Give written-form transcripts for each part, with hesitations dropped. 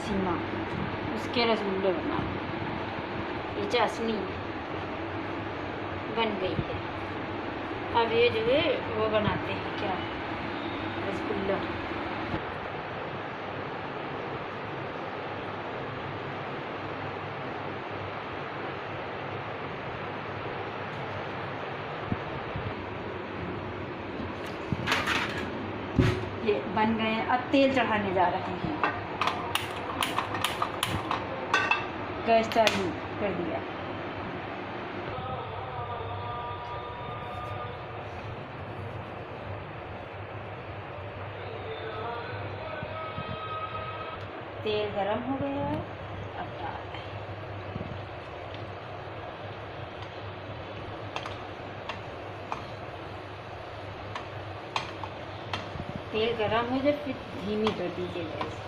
सीमा, उसके रसगुल्ले बना। ये चाशनी बन गई है। अब ये जो है वो बनाते हैं, क्या, रसगुल्ला। ये बन गए हैं, अब तेल चढ़ाने जा रहे हैं। गैस चालू कर दिया। तेल गरम हो गया है, अब डाल रहे हैं। तेल गरम हो जाए फिर धीमी कर दीजिए गैस।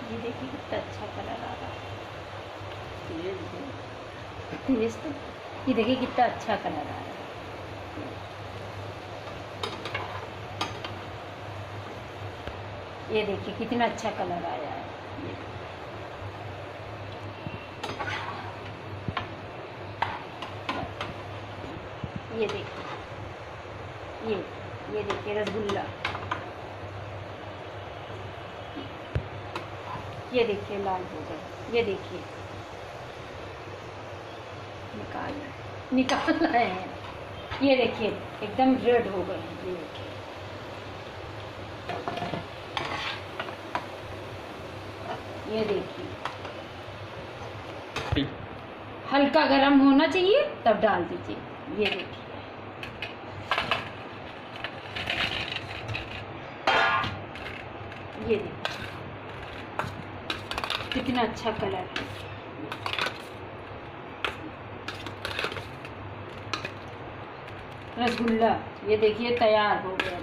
ये देखिए कितना अच्छा कलर आ रहा है। तेज तो, ये देखिए कितना अच्छा कलर आ रहा है। ये देखिए कितना अच्छा कलर आया है। ये देखिए, ये देखिए रसगुल्ला। ये देखिए लाल हो गए। ये देखिए निकाल रहे हैं। ये देखिए एकदम रेड हो गए हैं। ये देखिए, ये देखिए हल्का गरम होना चाहिए तब डाल दीजिए। ये देखिए, ये देखिए कितना अच्छा कलर है। रसगुल्ला ये देखिए तैयार हो गया।